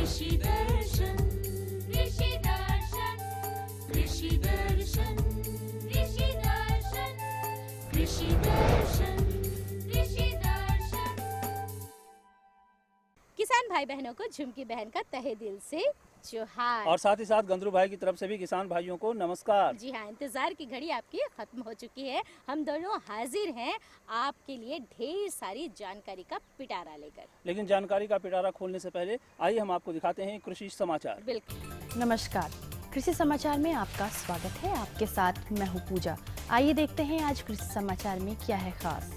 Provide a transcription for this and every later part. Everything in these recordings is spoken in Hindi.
कृषि दर्शन कृषि दर्शन कृषि दर्शन कृषि दर्शन कृषि दर्शन कृषि दर्शन। किसान भाई बहनों को झुमकी बहन का तहे दिल से जोहार और साथ ही साथ गंदरू भाई की तरफ से भी किसान भाइयों को नमस्कार। जी हाँ, इंतजार की घड़ी आपकी खत्म हो चुकी है। हम दोनों हाजिर हैं आपके लिए ढेर सारी जानकारी का पिटारा लेकर। लेकिन जानकारी का पिटारा खोलने से पहले आइए हम आपको दिखाते हैं कृषि समाचार। बिल्कुल। नमस्कार, कृषि समाचार में आपका स्वागत है। आपके साथ मैं हूँ पूजा। आइए देखते हैं आज कृषि समाचार में क्या है खास।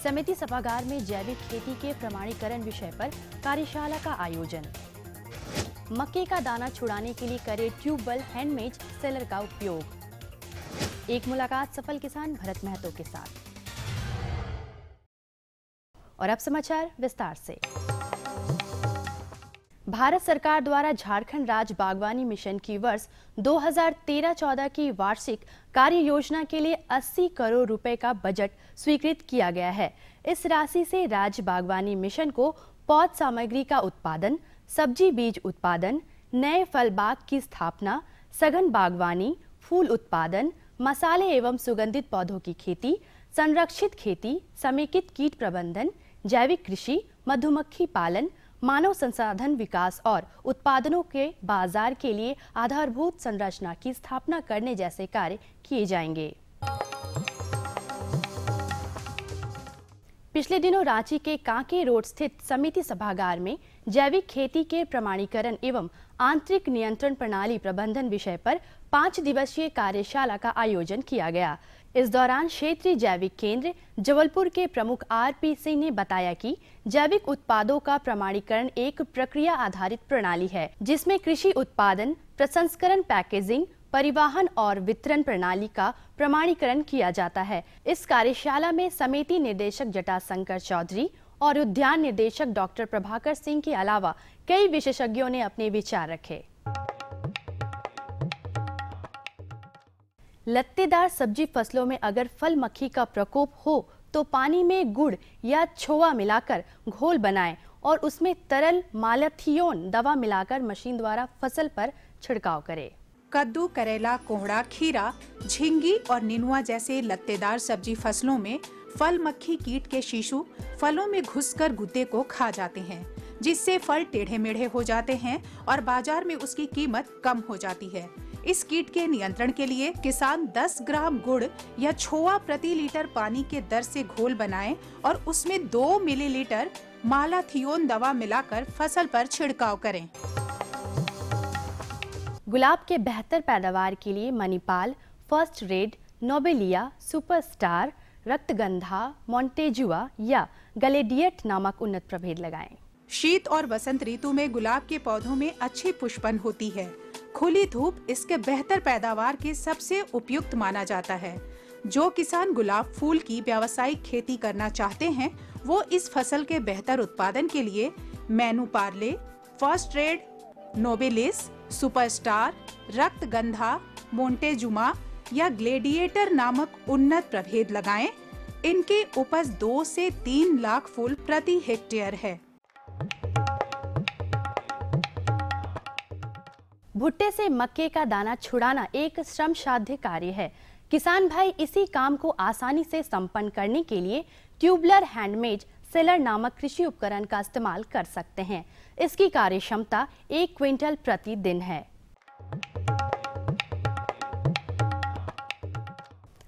समिति सभागार में जैविक खेती के प्रमाणीकरण विषय पर कार्यशाला का आयोजन। मक्के का दाना छुड़ाने के लिए करे ट्यूबवेल हैंडमेड सेलर का उपयोग। एक मुलाकात सफल किसान भरत महतो के साथ। और अब समाचार विस्तार से। भारत सरकार द्वारा झारखंड राज्य बागवानी मिशन की वर्ष 2013-14 की वार्षिक कार्य योजना के लिए 80 करोड़ रुपए का बजट स्वीकृत किया गया है। इस राशि से राज्य बागवानी मिशन को पौध सामग्री का उत्पादन, सब्जी बीज उत्पादन, नए फल बाग की स्थापना, सघन बागवानी, फूल उत्पादन, मसाले एवं सुगंधित पौधों की खेती, संरक्षित खेती, समेकित कीट प्रबंधन, जैविक कृषि, मधुमक्खी पालन, मानव संसाधन विकास और उत्पादनों के बाजार के लिए आधारभूत संरचना की स्थापना करने जैसे कार्य किए जाएंगे। पिछले दिनों रांची के कांके रोड स्थित समिति सभागार में जैविक खेती के प्रमाणीकरण एवं आंतरिक नियंत्रण प्रणाली प्रबंधन विषय पर 5 दिवसीय कार्यशाला का आयोजन किया गया। इस दौरान क्षेत्रीय जैविक केंद्र जबलपुर के प्रमुख आरपी सिंह ने बताया कि जैविक उत्पादों का प्रमाणीकरण एक प्रक्रिया आधारित प्रणाली है, जिसमें कृषि उत्पादन, प्रसंस्करण, पैकेजिंग, परिवहन और वितरण प्रणाली का प्रमाणीकरण किया जाता है। इस कार्यशाला में समिति निदेशक जटाशंकर चौधरी और उद्यान निदेशक डॉक्टर प्रभाकर सिंह के अलावा कई विशेषज्ञों ने अपने विचार रखे। लत्तेदार सब्जी फसलों में अगर फल मक्खी का प्रकोप हो तो पानी में गुड़ या छोवा मिलाकर घोल बनाएं और उसमें तरल मालाथियोन दवा मिलाकर मशीन द्वारा फसल पर छिड़काव करें। कद्दू, करेला, कोहड़ा, खीरा, झींगी और निनुआ जैसे लत्तेदार सब्जी फसलों में फल मक्खी कीट के शिशु फलों में घुसकर गुद्दे को खा जाते हैं, जिससे फल टेढ़े मेढ़े हो जाते हैं और बाजार में उसकी कीमत कम हो जाती है। इस कीट के नियंत्रण के लिए किसान 10 ग्राम गुड़ या छोवा प्रति लीटर पानी के दर से घोल बनाएं और उसमें 2 मिलीलीटर मालाथियोन दवा मिलाकर फसल पर छिड़काव करें। गुलाब के बेहतर पैदावार के लिए मणिपाल, फर्स्ट रेड, नोबेलिया, सुपरस्टार, रक्तगंधा, मोंटेजुआ या गलेडियट नामक उन्नत प्रभेद लगाएं। शीत और बसंत ऋतु में गुलाब के पौधों में अच्छी पुष्पन होती है। खुली धूप इसके बेहतर पैदावार के सबसे उपयुक्त माना जाता है। जो किसान गुलाब फूल की व्यावसायिक खेती करना चाहते हैं, वो इस फसल के बेहतर उत्पादन के लिए मैनू पार्ले, फर्स्ट रेड, नोबेलिस, सुपरस्टार, रक्तगंधा, मोंटेजुमा या ग्लेडिएटर नामक उन्नत प्रभेद लगाएं। इनके उपज 2 से 3 लाख फूल प्रति हेक्टेयर है। भुट्टे से मक्के का दाना छुड़ाना एक श्रम साध्य कार्य है। किसान भाई इसी काम को आसानी से संपन्न करने के लिए ट्यूबलर हैंडमेड सेलर नामक कृषि उपकरण का इस्तेमाल कर सकते हैं। इसकी कार्य क्षमता 1 क्विंटल प्रति दिन है।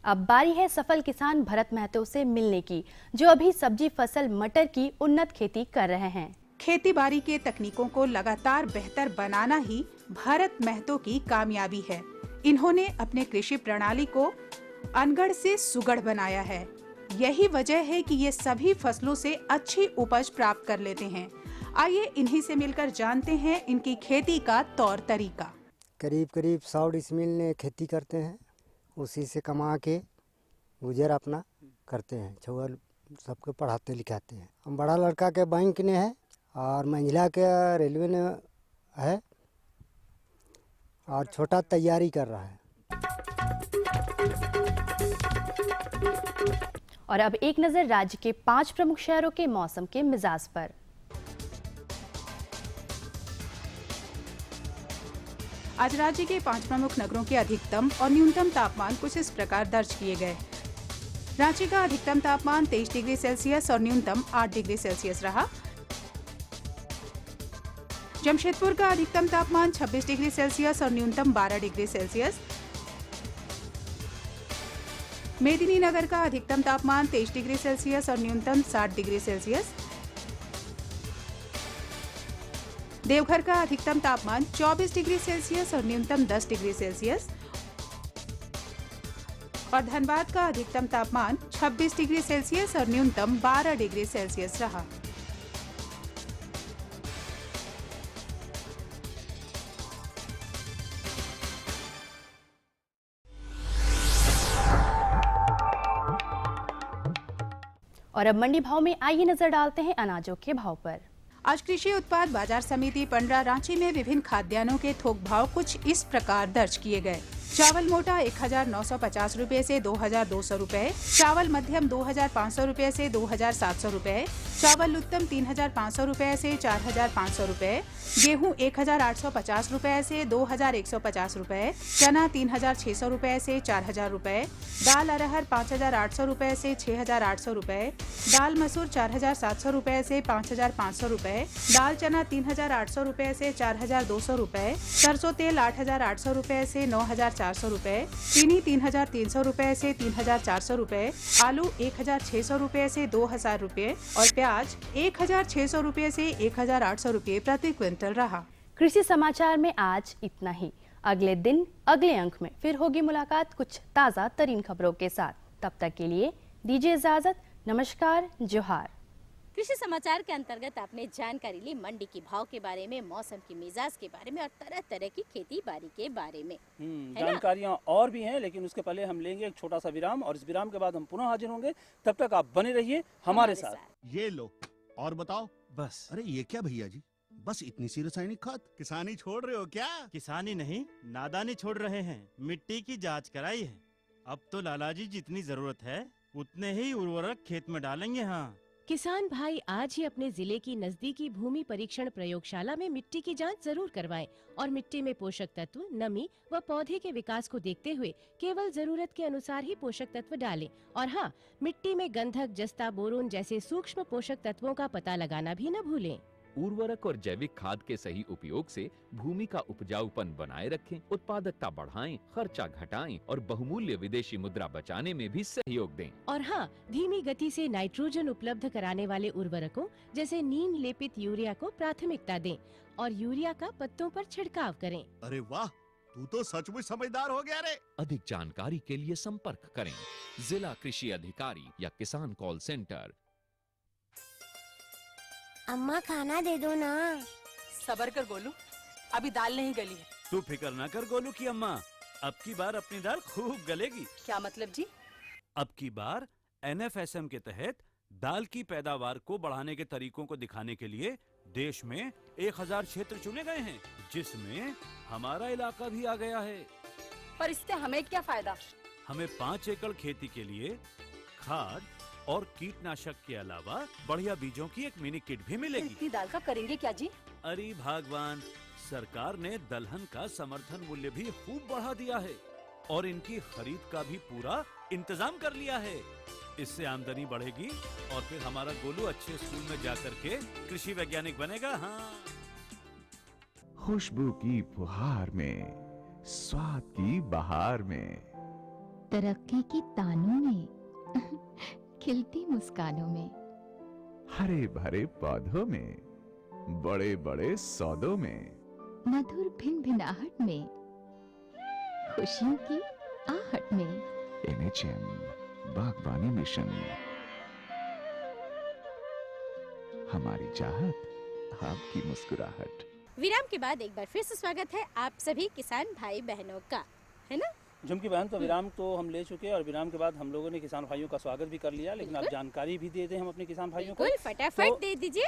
अब बारी है सफल किसान भरत महतो से मिलने की, जो अभी सब्जी फसल मटर की उन्नत खेती कर रहे हैं। खेती बाड़ी के तकनीकों को लगातार बेहतर बनाना ही भरत महतो की कामयाबी है। इन्होंने अपने कृषि प्रणाली को अनगढ़ से सुगढ़ बनाया है। यही वजह है कि ये सभी फसलों से अच्छी उपज प्राप्त कर लेते हैं। आइए इन्हीं से मिलकर जानते हैं इनकी खेती का तौर तरीका। करीब 100 डिसमिल ने खेती करते हैं, उसी से कमा के गुजर अपना करते हैं। छुआ सबको पढ़ाते लिखाते हैं। हम बड़ा लड़का के बैंक ने है और मंझला के रेलवे ने है और छोटा तैयारी कर रहा है। और अब एक नजर राज्य के 5 प्रमुख शहरों के मौसम के मिजाज पर। आज राज्य के 5 प्रमुख नगरों के अधिकतम और न्यूनतम तापमान कुछ इस प्रकार दर्ज किए गए। रांची का अधिकतम तापमान 23 डिग्री सेल्सियस और न्यूनतम 8 डिग्री सेल्सियस रहा। जमशेदपुर का अधिकतम तापमान 26 डिग्री सेल्सियस और न्यूनतम 12 डिग्री सेल्सियस। मेदिनीनगर का अधिकतम तापमान 23 डिग्री सेल्सियस और न्यूनतम 7 डिग्री सेल्सियस। देवघर का अधिकतम तापमान 24 डिग्री सेल्सियस और न्यूनतम 10 डिग्री सेल्सियस और धनबाद का अधिकतम तापमान 26 डिग्री सेल्सियस और न्यूनतम 12 डिग्री सेल्सियस रहा। और अब मंडी भाव में आइए नजर डालते हैं अनाजों के भाव पर। आज कृषि उत्पाद बाजार समिति पंडरा रांची में विभिन्न खाद्यान्नों के थोक भाव कुछ इस प्रकार दर्ज किए गए। चावल मोटा 1950 रुपए से 2200 रुपए, चावल मध्यम 2500 रुपए से 2700 रुपए, चावल उत्तम 3500 रुपए से 4500 रुपए, गेहूं 1850 रुपए से 2150 रुपए, चना 3600 रुपए से 4000 रुपए, दाल अरहर 5800 रुपए से 6800 रुपए, दाल मसूर 4700 रुपए से 5500 रुपए, दाल चना 3800 रुपए से 4200 रुपए, सरसों तेल 8800 रुपए से 9400 रुपए, चीनी 3300 रुपए से 3400 रुपए, आलू 1600 रुपए से 2000 रुपए और प्याज 1600 रुपए से 1800 रुपए प्रति क्विंटल रहा। कृषि समाचार में आज इतना ही। अगले दिन अगले अंक में फिर होगी मुलाकात कुछ ताज़ा तरीन खबरों के साथ। तब तक के लिए दीजिए इजाजत। नमस्कार, जोहार। कृषि समाचार के अंतर्गत आपने जानकारी ली मंडी की भाव के बारे में, मौसम की मिजाज के बारे में और तरह तरह की खेती बाड़ी के बारे में। जानकारियाँ और भी हैं, लेकिन उसके पहले हम लेंगे एक छोटा सा विराम और इस विराम के बाद हम पुनः हाजिर होंगे। तब तक आप बने रहिए हमारे साथ। ये लो और बताओ। बस। अरे ये क्या भैया जी, बस इतनी सी रासायनिक खाद? किसानी छोड़ रहे हो क्या? किसानी नहीं, नादानी छोड़ रहे हैं। मिट्टी की जांच कराई है। अब तो लालाजी जितनी जरूरत है उतने ही उर्वरक खेत में डालेंगे। हाँ, किसान भाई आज ही अपने जिले की नजदीकी भूमि परीक्षण प्रयोगशाला में मिट्टी की जांच जरूर करवाएं और मिट्टी में पोषक तत्व, नमी व पौधे के विकास को देखते हुए केवल जरूरत के अनुसार ही पोषक तत्व डालें। और हाँ, मिट्टी में गंधक, जस्ता, बोरोन जैसे सूक्ष्म पोषक तत्वों का पता लगाना भी न भूलें। उर्वरक और जैविक खाद के सही उपयोग से भूमि का उपजाऊपन बनाए रखें, उत्पादकता बढ़ाएं, खर्चा घटाएं और बहुमूल्य विदेशी मुद्रा बचाने में भी सहयोग दें। और हाँ, धीमी गति से नाइट्रोजन उपलब्ध कराने वाले उर्वरकों जैसे नीम लेपित यूरिया को प्राथमिकता दें और यूरिया का पत्तों पर छिड़काव करें। अरे वाह, तू तो सचमुच समझदार हो गया रे। अधिक जानकारी के लिए संपर्क करें जिला कृषि अधिकारी या किसान कॉल सेंटर। अम्मा खाना दे दो ना। सबर कर गोलू, अभी दाल नहीं गली है। तू फिक्र ना कर गोलू की अम्मा, अब की बार अपनी दाल खूब गलेगी। क्या मतलब जी? अब की बार NFSM के तहत दाल की पैदावार को बढ़ाने के तरीकों को दिखाने के लिए देश में 1000 क्षेत्र चुने गए हैं, जिसमें हमारा इलाका भी आ गया है। पर इससे हमें क्या फायदा? हमें 5 एकड़ खेती के लिए खाद और कीटनाशक के अलावा बढ़िया बीजों की एक मिनी किट भी मिलेगी। इतनी दाल का करेंगे क्या जी? अरे भगवान, सरकार ने दलहन का समर्थन मूल्य भी खूब बढ़ा दिया है और इनकी खरीद का भी पूरा इंतजाम कर लिया है। इससे आमदनी बढ़ेगी और फिर हमारा गोलू अच्छे स्कूल में जाकर के कृषि वैज्ञानिक बनेगा। हाँ, खुशबू की फुहार में, स्वाद की बहार में, तरक्की की तानों में, खिलती मुस्कानों में, हरे भरे पौधों में, बड़े बड़े सौदों में, मधुर भिनभिनाहट में, खुशियों की आहट में। NHM बागवानी मिशन, हमारी चाहत, आपकी मुस्कुराहट। विराम के बाद एक बार फिर से स्वागत है आप सभी किसान भाई बहनों का, है ना? झुमकी बहन, तो विराम तो हम ले चुके हैं और विराम के बाद हम लोगों ने किसान भाइयों का स्वागत भी कर लिया, लेकिन आप जानकारी भी दे दें हम अपने किसान भाइयों को। फटाफट दे दीजिए।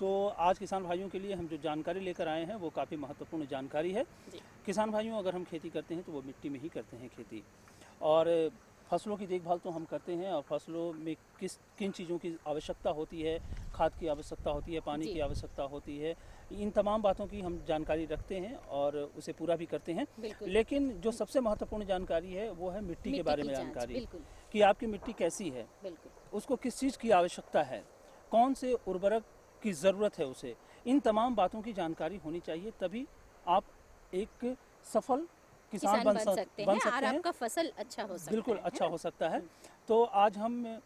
तो आज किसान भाइयों के लिए हम जो जानकारी लेकर आए हैं वो काफ़ी महत्वपूर्ण जानकारी है। किसान भाइयों, अगर हम खेती करते हैं तो वो मिट्टी में ही करते हैं खेती, और फसलों की देखभाल तो हम करते हैं और फसलों में किन चीज़ों की आवश्यकता होती है, खाद की आवश्यकता होती है, पानी की आवश्यकता होती है, इन तमाम बातों की हम जानकारी रखते हैं और उसे पूरा भी करते हैं। लेकिन जो सबसे महत्वपूर्ण जानकारी है वो है मिट्टी के बारे में जानकारी, कि आपकी मिट्टी कैसी है, उसको किस चीज़ की आवश्यकता है, कौन से उर्वरक की ज़रूरत है उसे, इन तमाम बातों की जानकारी होनी चाहिए, तभी आप एक सफल किसान बन सकते हैं और आपका फसल अच्छा हो सकता है। बिल्कुल अच्छा हो सकता है। तो आज हम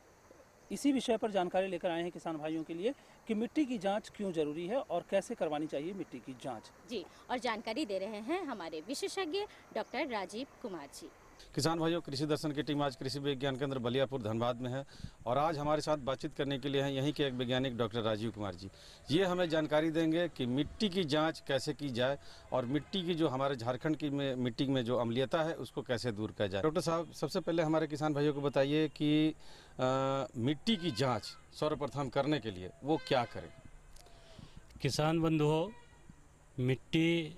इसी विषय पर जानकारी लेकर आए हैं किसान भाइयों के लिए कि मिट्टी की जांच क्यों जरूरी है और कैसे करवानी चाहिए मिट्टी की जांच। जी, और जानकारी दे रहे हैं हमारे विशेषज्ञ डॉक्टर राजीव कुमार जी। किसान भाइयों, कृषि दर्शन की टीम आज कृषि विज्ञान केंद्र बलियापुर धनबाद में है और आज हमारे साथ बातचीत करने के लिए हैं यहीं के एक वैज्ञानिक डॉक्टर राजीव कुमार जी। ये हमें जानकारी देंगे कि मिट्टी की जांच कैसे की जाए और मिट्टी की जो हमारे झारखंड की मिट्टी में जो अम्लीयता है उसको कैसे दूर किया जाए। डॉक्टर साहब, सबसे पहले हमारे किसान भाइयों को बताइए कि मिट्टी की जाँच सर्वप्रथम करने के लिए वो क्या करें। किसान बंधुओं, मिट्टी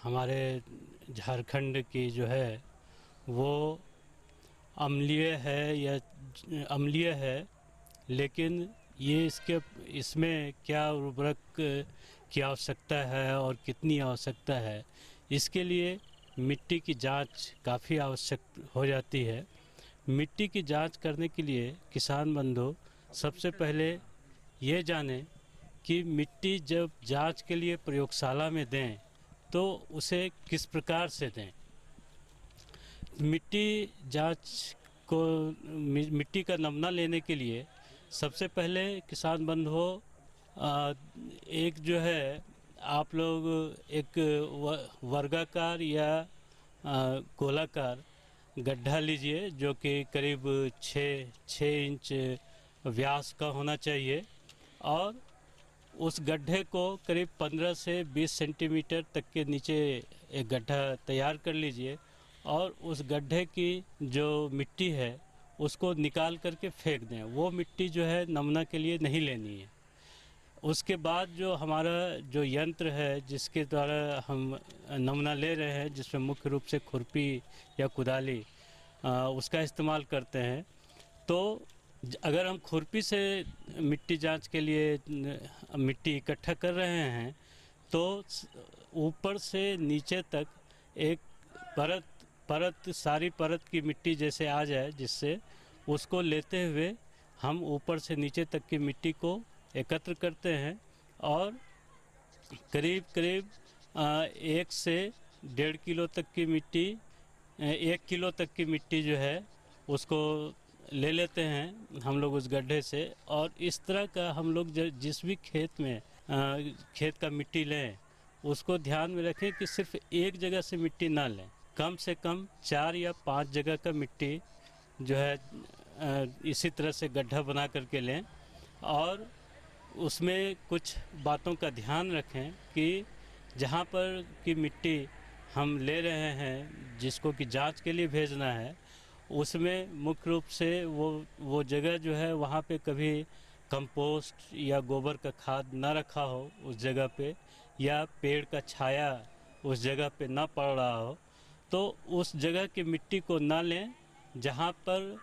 हमारे झारखंड की जो है वो अम्लीय है, लेकिन ये इसमें क्या उर्वरक की आवश्यकता है और कितनी आवश्यकता है, इसके लिए मिट्टी की जांच काफ़ी आवश्यक हो जाती है। मिट्टी की जांच करने के लिए किसान बंधु सबसे पहले ये जानें कि मिट्टी जब जांच के लिए प्रयोगशाला में दें तो उसे किस प्रकार से दें। मिट्टी जांच को मिट्टी का नमूना लेने के लिए सबसे पहले किसान बंधुओं एक जो है आप लोग एक वर्गाकार या गोलाकार गड्ढा लीजिए जो कि करीब 6 इंच व्यास का होना चाहिए और उस गड्ढे को करीब 15 से 20 सेंटीमीटर तक के नीचे एक गड्ढा तैयार कर लीजिए और उस गड्ढे की जो मिट्टी है उसको निकाल करके फेंक दें। वो मिट्टी जो है नमूना के लिए नहीं लेनी है। उसके बाद जो हमारा जो यंत्र है जिसके द्वारा हम नमूना ले रहे हैं, जिसमें मुख्य रूप से खुरपी या कुदाली उसका इस्तेमाल करते हैं, तो अगर हम खुरपी से मिट्टी जांच के लिए मिट्टी इकट्ठा कर रहे हैं तो ऊपर से नीचे तक एक सारी परत की मिट्टी जैसे आ जाए, जिससे उसको लेते हुए हम ऊपर से नीचे तक की मिट्टी को एकत्र करते हैं और करीब 1 से 1.5 किलो तक की मिट्टी 1 किलो तक की मिट्टी जो है उसको ले लेते हैं हम लोग उस गड्ढे से। और इस तरह का हम लोग जिस भी खेत का मिट्टी लें उसको ध्यान में रखें कि सिर्फ एक जगह से मिट्टी ना लें, कम से कम 4 या 5 जगह का मिट्टी जो है इसी तरह से गड्ढा बना करके लें और उसमें कुछ बातों का ध्यान रखें कि जहाँ पर की मिट्टी हम ले रहे हैं जिसको कि जांच के लिए भेजना है उसमें मुख्य रूप से वो जगह जो है वहाँ पे कभी कंपोस्ट या गोबर का खाद ना रखा हो उस जगह पे, या पेड़ का छाया उस जगह पे ना पड़ रहा हो, तो उस जगह की मिट्टी को ना लें। जहाँ पर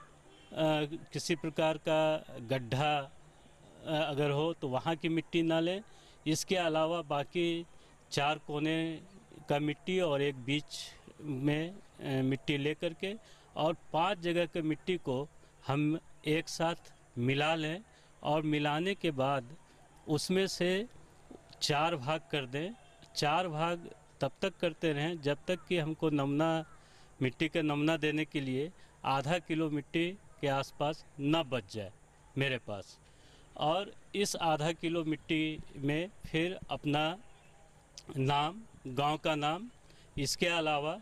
किसी प्रकार का गड्ढा अगर हो तो वहाँ की मिट्टी ना लें। इसके अलावा बाकी 4 कोने का मिट्टी और एक बीच में मिट्टी ले करके और 5 जगह के मिट्टी को हम एक साथ मिला लें और मिलाने के बाद उसमें से 4 भाग कर दें। 4 भाग तब तक करते रहें जब तक कि हमको मिट्टी का नमूना देने के लिए आधा किलो मिट्टी के आसपास न बच जाए मेरे पास। और इस आधा किलो मिट्टी में फिर अपना नाम, गांव का नाम, इसके अलावा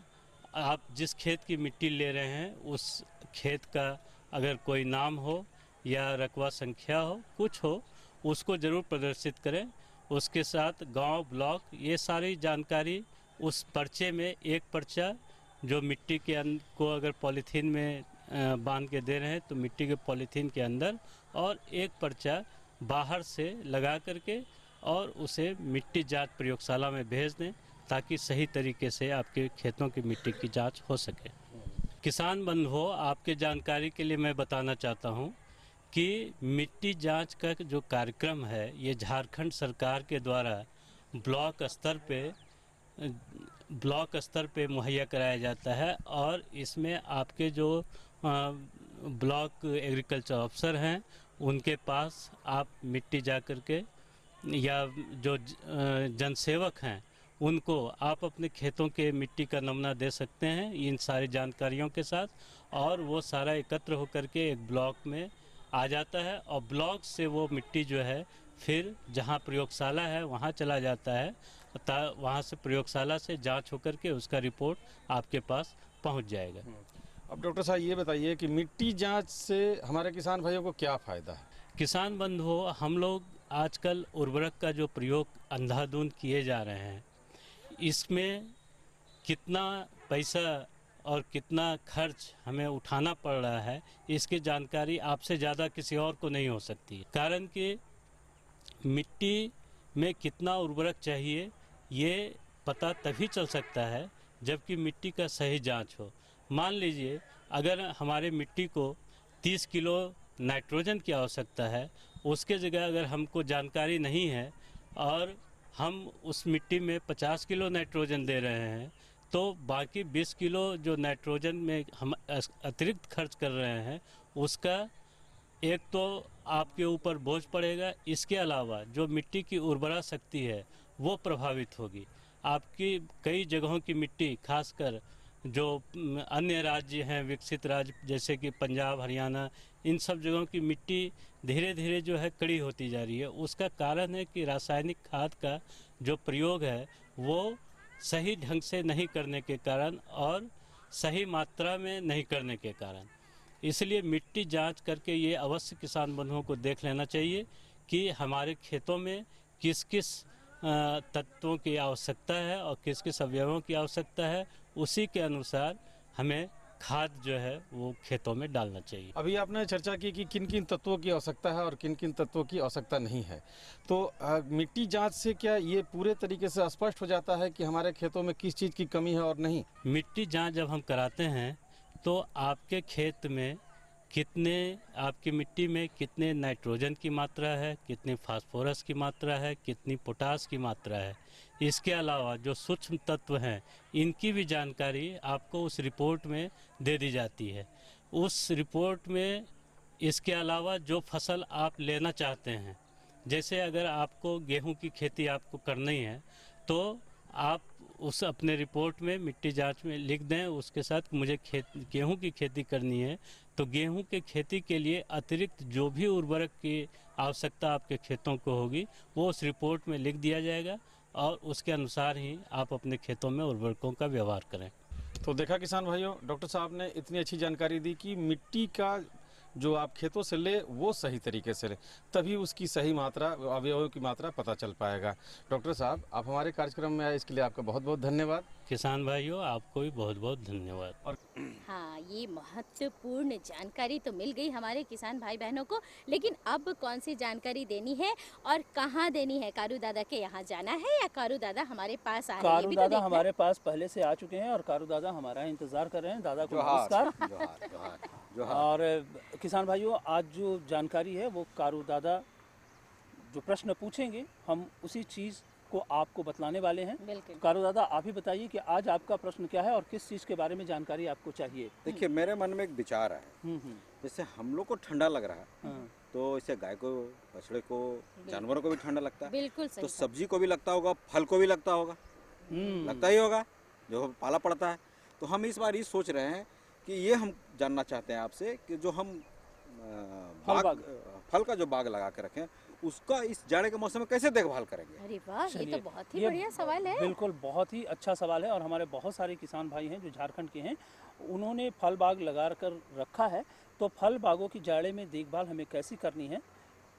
आप जिस खेत की मिट्टी ले रहे हैं उस खेत का अगर कोई नाम हो या रकबा संख्या हो, कुछ हो, उसको ज़रूर प्रदर्शित करें। उसके साथ गांव, ब्लॉक, ये सारी जानकारी उस पर्चे में, एक पर्चा जो मिट्टी के को अगर पॉलीथीन में बांध के दे रहे हैं तो मिट्टी के पॉलीथीन के अंदर, और एक पर्चा बाहर से लगा करके और उसे मिट्टी जांच प्रयोगशाला में भेज दें ताकि सही तरीके से आपके खेतों की मिट्टी की जांच हो सके। किसान बंधुओं, आपके जानकारी के लिए मैं बताना चाहता हूं कि मिट्टी जांच का जो कार्यक्रम है ये झारखंड सरकार के द्वारा ब्लॉक स्तर पे मुहैया कराया जाता है और इसमें आपके जो ब्लॉक एग्रीकल्चर अफसर हैं उनके पास आप मिट्टी जा कर के या जो जनसेवक हैं उनको आप अपने खेतों के मिट्टी का नमूना दे सकते हैं इन सारी जानकारियों के साथ, और वो सारा एकत्र होकर के एक ब्लॉक में आ जाता है और ब्लॉक से वो मिट्टी जो है फिर जहाँ प्रयोगशाला है वहाँ चला जाता है, वहाँ से प्रयोगशाला से जांच होकर के उसका रिपोर्ट आपके पास पहुँच जाएगा। अब डॉक्टर साहब ये बताइए कि मिट्टी जांच से हमारे किसान भाइयों को क्या फ़ायदा है? किसान बंधुओं, हम लोग आजकल उर्वरक का जो प्रयोग अंधाधुंध किए जा रहे हैं, इसमें कितना पैसा और कितना खर्च हमें उठाना पड़ रहा है इसकी जानकारी आपसे ज़्यादा किसी और को नहीं हो सकती है। कारण कि मिट्टी में कितना उर्वरक चाहिए ये पता तभी चल सकता है जबकि मिट्टी का सही जांच हो। मान लीजिए अगर हमारे मिट्टी को 30 किलो नाइट्रोजन की आवश्यकता है, उसके जगह अगर हमको जानकारी नहीं है और हम उस मिट्टी में 50 किलो नाइट्रोजन दे रहे हैं तो बाकी 20 किलो जो नाइट्रोजन में हम अतिरिक्त खर्च कर रहे हैं उसका एक तो आपके ऊपर बोझ पड़ेगा, इसके अलावा जो मिट्टी की उर्वरा शक्ति है वो प्रभावित होगी। आपकी कई जगहों की मिट्टी, खासकर जो अन्य राज्य हैं विकसित राज्य जैसे कि पंजाब, हरियाणा, इन सब जगहों की मिट्टी धीरे धीरे जो है कड़ी होती जा रही है। उसका कारण है कि रासायनिक खाद का जो प्रयोग है वो सही ढंग से नहीं करने के कारण और सही मात्रा में नहीं करने के कारण। इसलिए मिट्टी जांच करके ये अवश्य किसान बंधुओं को देख लेना चाहिए कि हमारे खेतों में किस किस तत्वों की आवश्यकता है और किस किस अवयवों की आवश्यकता है, उसी के अनुसार हमें खाद जो है वो खेतों में डालना चाहिए। अभी आपने चर्चा की कि किन किन तत्वों की आवश्यकता है और किन किन तत्वों की आवश्यकता नहीं है, तो मिट्टी जांच से क्या ये पूरे तरीके से स्पष्ट हो जाता है कि हमारे खेतों में किस चीज़ की कमी है और नहीं? मिट्टी जांच जब हम कराते हैं तो आपके खेत में आपकी मिट्टी में कितने नाइट्रोजन की मात्रा है, कितनी फास्फोरस की मात्रा है, कितनी पोटास की मात्रा है, इसके अलावा जो सूक्ष्म तत्व हैं इनकी भी जानकारी आपको उस रिपोर्ट में दे दी जाती है। उस रिपोर्ट में इसके अलावा जो फसल आप लेना चाहते हैं, जैसे अगर आपको गेहूं की खेती आपको करनी है तो आप उस अपने रिपोर्ट में मिट्टी जांच में लिख दें उसके साथ मुझे गेहूं की खेती करनी है, तो गेहूं के खेती के लिए अतिरिक्त जो भी उर्वरक की आवश्यकता आपके खेतों को होगी वो उस रिपोर्ट में लिख दिया जाएगा और उसके अनुसार ही आप अपने खेतों में उर्वरकों का व्यवहार करें। तो देखा किसान भाइयों, डॉक्टर साहब ने इतनी अच्छी जानकारी दी कि मिट्टी का जो आप खेतों से ले वो सही तरीके से ले, तभी उसकी सही मात्रा, अवयवों की मात्रा पता चल पाएगा। डॉक्टर साहब, आप हमारे कार्यक्रम में आए इसके लिए आपका बहुत बहुत धन्यवाद। किसान भाइयों, आपको भी बहुत बहुत धन्यवाद। और हाँ, ये महत्वपूर्ण जानकारी तो मिल गई हमारे किसान भाई बहनों को, लेकिन अब कौन सी जानकारी देनी है और कहाँ देनी है? कारू दादा के यहाँ जाना है या कारू दादा हमारे पास आ रहे हैं? कारू दादा हमारे पास पहले से आ चुके हैं और कारू दादा हमारा इंतजार कर रहे हैं। दादा को नमस्कार। और किसान भाइयों, आज जो जानकारी है वो कारू दादा जो प्रश्न पूछेंगे हम उसी चीज़ को आपको बतलाने वाले हैं। कारू दादा, आप ही बताइए कि आज आपका प्रश्न क्या है और किस चीज़ के बारे में जानकारी आपको चाहिए? देखिए, मेरे मन में एक विचार है। जैसे हम लोग को ठंडा लग रहा है तो इसे गाय को, बछड़े को, जानवरों को भी ठंडा लगता है। बिल्कुल सही। तो सब्जी को भी लगता होगा, फल को भी लगता होगा, लगता ही होगा जो पाला पड़ता है। तो हम इस बार ये सोच रहे हैं कि ये हम जानना चाहते हैं आपसे कि जो हम फल का जो बाग लगा के रखें उसका इस जाड़े के मौसम में कैसे देखभाल करेंगे? अरे वाह, ये तो बहुत ही बढ़िया सवाल है। बिल्कुल, बहुत ही अच्छा सवाल है और हमारे बहुत सारे किसान भाई हैं जो झारखंड के हैं, उन्होंने फल बाग लगा कर रखा है। तो फल बागों की जाड़े में देखभाल हमें कैसी करनी है,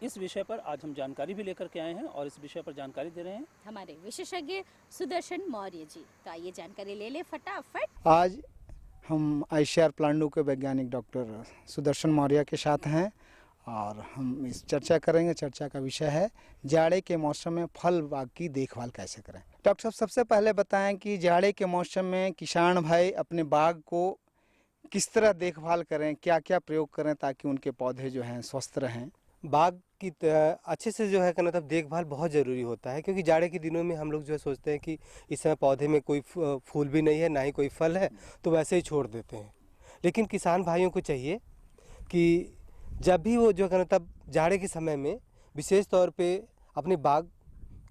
इस विषय पर आज हम जानकारी भी लेकर के आए हैं और इस विषय पर जानकारी दे रहे हैं हमारे विशेषज्ञ सुदर्शन मौर्य जी। तो आइए जानकारी ले ले फटाफट। आज हम आईसीआर प्लांडू के वैज्ञानिक डॉक्टर सुदर्शन मौर्य के साथ हैं और हम इस चर्चा करेंगे। चर्चा का विषय है जाड़े के मौसम में फल बाग की देखभाल कैसे करें। डॉक्टर साहब, सबसे पहले बताएं कि जाड़े के मौसम में किसान भाई अपने बाग को किस तरह देखभाल करें, क्या क्या प्रयोग करें ताकि उनके पौधे जो हैं स्वस्थ रहें? बाग की अच्छे से जो है कहना तब देखभाल बहुत ज़रूरी होता है, क्योंकि जाड़े के दिनों में हम लोग जो है सोचते हैं कि इस समय पौधे में कोई फूल भी नहीं है, ना ही कोई फल है, तो वैसे ही छोड़ देते हैं। लेकिन किसान भाइयों को चाहिए कि जब भी वो जो है कहना तब जाड़े के समय में विशेष तौर पे अपने बाग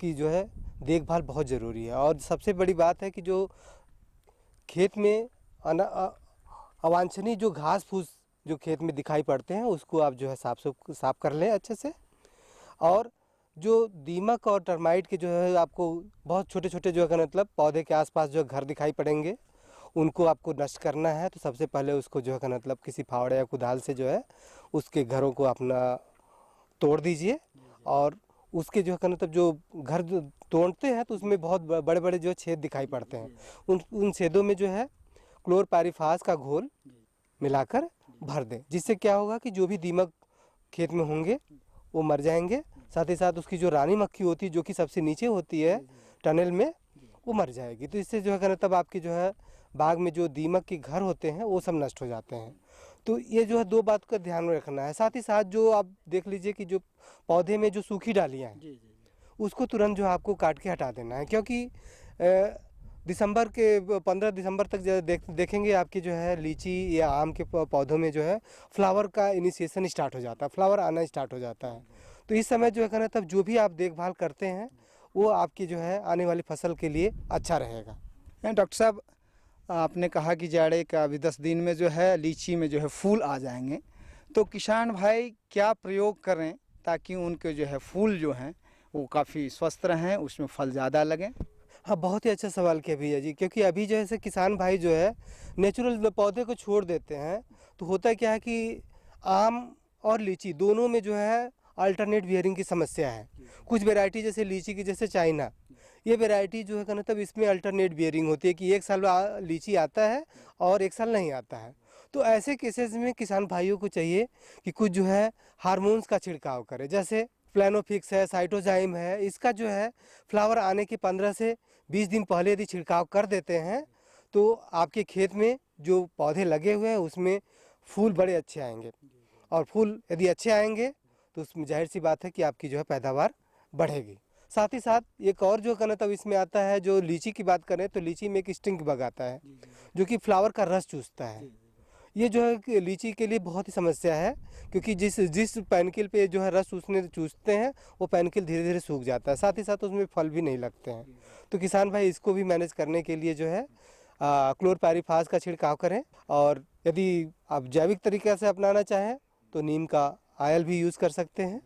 की जो है देखभाल बहुत ज़रूरी है। और सबसे बड़ी बात है कि जो खेत में अवांछनीय जो घास फूस जो खेत में दिखाई पड़ते हैं उसको आप जो है साफ कर लें अच्छे से। और जो दीमक और टर्माइट के जो है आपको बहुत छोटे छोटे जो है मतलब पौधे के आसपास जो घर दिखाई पड़ेंगे उनको आपको नष्ट करना है, तो सबसे पहले उसको जो है मतलब किसी फावड़े या कुदाल से जो है उसके घरों को अपना तोड़ दीजिए। और उसके जो है मतलब जो घर तोड़ते हैं तो उसमें बहुत बड़े बड़े जो छेद दिखाई पड़ते हैं, उन छेदों में जो है क्लोरपाइरिफास का घोल मिलाकर भर दें, जिससे क्या होगा कि जो भी दीमक खेत में होंगे वो मर जाएंगे। साथ ही साथ उसकी जो रानी मक्खी होती है जो कि सबसे नीचे होती है टनल में, वो मर जाएगी। तो इससे जो है तब आपकी जो है बाग में जो दीमक के घर होते हैं वो सब नष्ट हो जाते हैं। तो ये जो है दो बात का ध्यान में रखना है। साथ ही साथ जो आप देख लीजिए कि जो पौधे में जो सूखी डालियाँ हैं उसको तुरंत जो आपको काट के हटा देना है, क्योंकि दिसंबर के 15 दिसंबर तक देखेंगे आपकी जो है लीची या आम के पौधों में जो है फ्लावर का इनिशिएशन स्टार्ट हो जाता है, फ्लावर आना स्टार्ट हो जाता है। तो इस समय जो है कहना तब जो भी आप देखभाल करते हैं वो आपकी जो है आने वाली फसल के लिए अच्छा रहेगा। डॉक्टर साहब, आपने कहा कि जाड़े का अभी 10 दिन में जो है लीची में जो है फूल आ जाएंगे, तो किसान भाई क्या प्रयोग करें ताकि उनके जो है फूल जो हैं वो काफ़ी स्वस्थ रहें, उसमें फल ज़्यादा लगें? हाँ, बहुत ही अच्छा सवाल किया भैया जी, क्योंकि अभी जो है किसान भाई जो है नेचुरल पौधे को छोड़ देते हैं। तो होता क्या है कि आम और लीची दोनों में जो है अल्टरनेट बियरिंग की समस्या है। कुछ वैरायटी जैसे लीची की, जैसे चाइना, ये वैरायटी जो है कहना तब इसमें अल्टरनेट बियरिंग होती है कि एक साल लीची आता है और एक साल नहीं आता है। तो ऐसे केसेस में किसान भाइयों को चाहिए कि कुछ जो है हार्मोन्स का छिड़काव करें, जैसे प्लानोफिक्स है, साइटोजाइम है। इसका जो है फ्लावर आने के 15 से 20 दिन पहले यदि छिड़काव कर देते हैं तो आपके खेत में जो पौधे लगे हुए हैं उसमें फूल बड़े अच्छे आएंगे। और फूल यदि अच्छे आएंगे तो उसमें जाहिर सी बात है कि आपकी जो है पैदावार बढ़ेगी। साथ ही साथ एक और जो कहना तब इसमें आता है, जो लीची की बात करें तो लीची में एक स्टिंग बग आता है जो कि फ्लावर का रस चूसता है। ये जो है लीची के लिए बहुत ही समस्या है, क्योंकि जिस पैनकिल पे जो है रस चूसते हैं वो पैनकिल धीरे धीरे सूख जाता है, साथ ही साथ उसमें फल भी नहीं लगते हैं। तो किसान भाई इसको भी मैनेज करने के लिए जो है क्लोरपाइरिफास का छिड़काव करें। और यदि आप जैविक तरीके से अपनाना चाहें तो नीम का ऑयल भी यूज़ कर सकते हैं।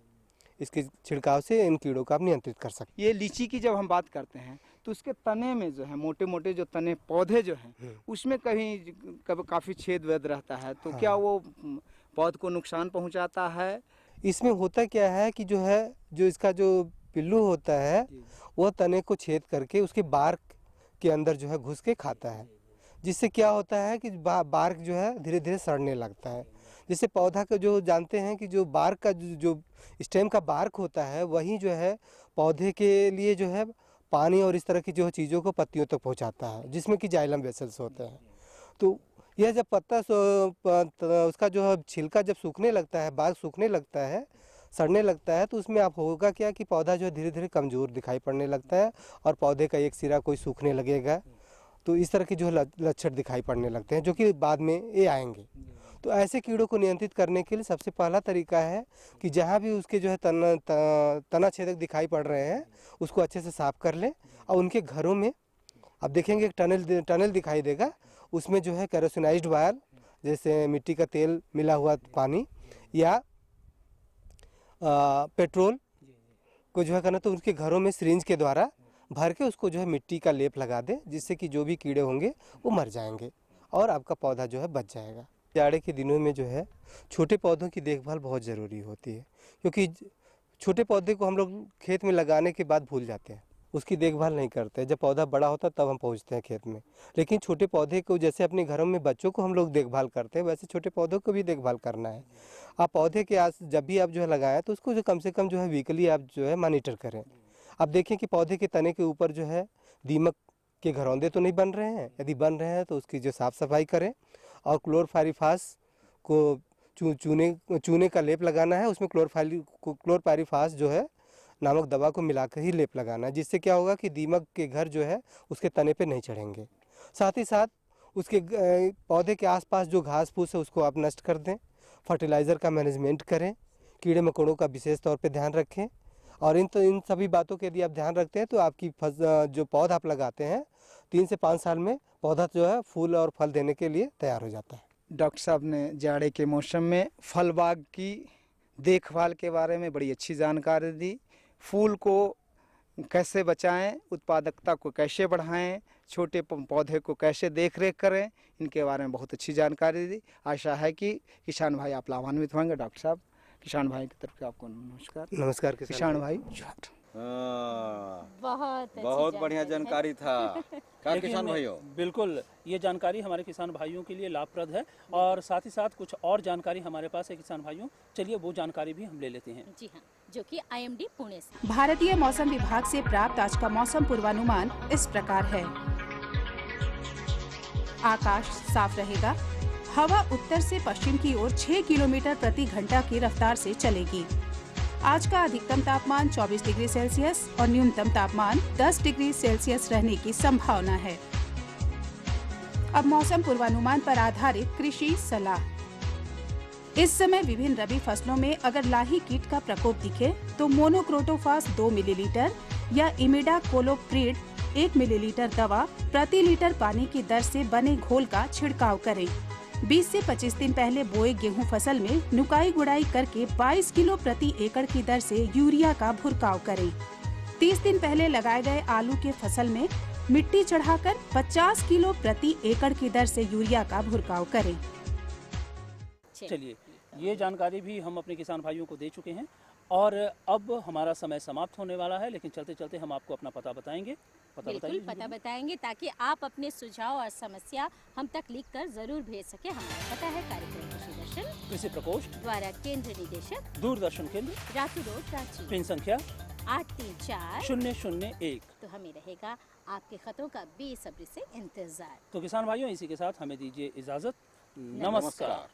इसके छिड़काव से इन कीड़ों का आप नियंत्रित कर सकते हैं। ये लीची की जब हम बात करते हैं तो उसके तने में जो है मोटे मोटे जो तने पौधे जो हैं उसमें कभी काफ़ी छेद वेद रहता है, तो क्या वो पौध को नुकसान पहुंचाता है? इसमें होता क्या है कि जो है जो इसका जो पिल्लू होता है वह तने को छेद करके उसके बार्क के अंदर जो है घुस के खाता है, जिससे क्या होता है कि बार्क जो है धीरे धीरे सड़ने लगता है। जिससे पौधा का जो जानते हैं कि जो बार्क का जो स्टेम का बार्क होता है वही जो है पौधे के लिए जो है पानी और इस तरह की जो चीज़ों को पत्तियों तक पहुंचाता है, जिसमें कि जाइलम वेसल्स होते हैं। तो यह जब पत्ता उसका जो है छिलका जब सूखने लगता है, बार्क सूखने लगता है, सड़ने लगता है, तो उसमें आप होगा क्या कि पौधा जो है धीरे धीरे कमज़ोर दिखाई पड़ने लगता है और पौधे का एक सिरा कोई सूखने लगेगा। तो इस तरह के जो लक्षण दिखाई पड़ने लगते हैं जो कि बाद में ये आएंगे। तो ऐसे कीड़ों को नियंत्रित करने के लिए सबसे पहला तरीका है कि जहाँ भी उसके जो है तना छेदक दिखाई पड़ रहे हैं उसको अच्छे से साफ कर लें। और उनके घरों में आप देखेंगे एक टनल दिखाई देगा, उसमें जो है केरोसिनाइज्ड वायर जैसे मिट्टी का तेल मिला हुआ पानी या पेट्रोल को जो है करना, तो उसके घरों में सिरिंज के द्वारा भर के उसको जो है मिट्टी का लेप लगा दें, जिससे कि जो भी कीड़े होंगे वो मर जाएंगे और आपका पौधा जो है बच जाएगा। जाड़े के दिनों में जो है छोटे पौधों की देखभाल बहुत ज़रूरी होती है, क्योंकि छोटे पौधे को हम लोग खेत में लगाने के बाद भूल जाते हैं, उसकी देखभाल नहीं करते। जब पौधा बड़ा होता है तब हम पहुंचते हैं खेत में। लेकिन छोटे पौधे को जैसे अपने घरों में बच्चों को हम लोग देखभाल करते हैं, वैसे छोटे पौधों को भी देखभाल करना है। आप पौधे के जब भी आप जो है लगाएं तो उसको जो कम से कम जो है वीकली आप जो है मॉनिटर करें। आप देखें कि पौधे के तने के ऊपर जो है दीमक के घरौंदे तो नहीं बन रहे हैं, यदि बन रहे हैं तो उसकी जो साफ़ सफाई करें। और क्लोरपाइरीफास को चूने का लेप लगाना है। उसमें क्लोरपाइरीफास जो है नामक दवा को मिलाकर ही लेप लगाना है, जिससे क्या होगा कि दीमक के घर जो है उसके तने पे नहीं चढ़ेंगे। साथ ही साथ उसके पौधे के आसपास जो घास फूस है उसको आप नष्ट कर दें। फर्टिलाइज़र का मैनेजमेंट करें, कीड़े मकोड़ों का विशेष तौर पे ध्यान रखें। और इन सभी बातों के यदि आप ध्यान रखते हैं तो आपकी जो पौधा आप लगाते हैं 3 से 5 साल में पौधा जो है फूल और फल देने के लिए तैयार हो जाता है। डॉक्टर साहब ने जाड़े के मौसम में फल बाग की देखभाल के बारे में बड़ी अच्छी जानकारी दी। फूल को कैसे बचाएं, उत्पादकता को कैसे बढ़ाएं, छोटे पौधे को कैसे देख रेख करें, इनके बारे में बहुत अच्छी जानकारी दी। आशा है कि किसान भाई आप लाभान्वित होंगे। डॉक्टर साहब, किसान भाई की तरफ से आपको नमस्कार। नमस्कार किसान भाई। बहुत बढ़िया जानकारी था। क्या किसान भाइयों, बिल्कुल ये जानकारी हमारे किसान भाइयों के लिए लाभप्रद है। और साथ ही साथ कुछ और जानकारी हमारे पास है किसान भाइयों, चलिए वो जानकारी भी हम ले लेते हैं। जी हाँ, जो कि IMD पुणे से। भारतीय मौसम विभाग से प्राप्त आज का मौसम पूर्वानुमान इस प्रकार है। आकाश साफ रहेगा। हवा उत्तर से पश्चिम की ओर 6 किलोमीटर प्रति घंटा की रफ्तार से चलेगी। आज का अधिकतम तापमान 24 डिग्री सेल्सियस और न्यूनतम तापमान 10 डिग्री सेल्सियस रहने की संभावना है। अब मौसम पूर्वानुमान पर आधारित कृषि सलाह। इस समय विभिन्न रबी फसलों में अगर लाही कीट का प्रकोप दिखे तो मोनोक्रोटोफास 2 मिलीलीटर या इमिडाक्लोप्रिड 1 मिलीलीटर दवा प्रति लीटर पानी की दर से बने घोल का छिड़काव करें। 20 से 25 दिन पहले बोए गेहूं फसल में नुकाई गुड़ाई करके 22 किलो प्रति एकड़ की दर से यूरिया का भुरकाव करें। 30 दिन पहले लगाए गए आलू के फसल में मिट्टी चढ़ाकर 50 किलो प्रति एकड़ की दर से यूरिया का भुरकाव करें। चलिए, ये जानकारी भी हम अपने किसान भाइयों को दे चुके हैं और अब हमारा समय समाप्त होने वाला है, लेकिन चलते चलते हम आपको अपना पता बताएंगे। बिल्कुल पता बताएंगे ताकि आप अपने सुझाव और समस्या हम तक लिखकर जरूर भेज सके। हमारा पता है कार्यक्रम कृषि दर्शन, कृषि प्रकोष्ठ द्वारा केंद्र निदेशक, दूरदर्शन केंद्र, रातू रोड, रांची। पिन संख्या 834-001। तो हमें रहेगा आपके खतों का बेसब्री से इंतजार। तो किसान भाइयों, इसी के साथ हमें दीजिए इजाजत। नमस्कार।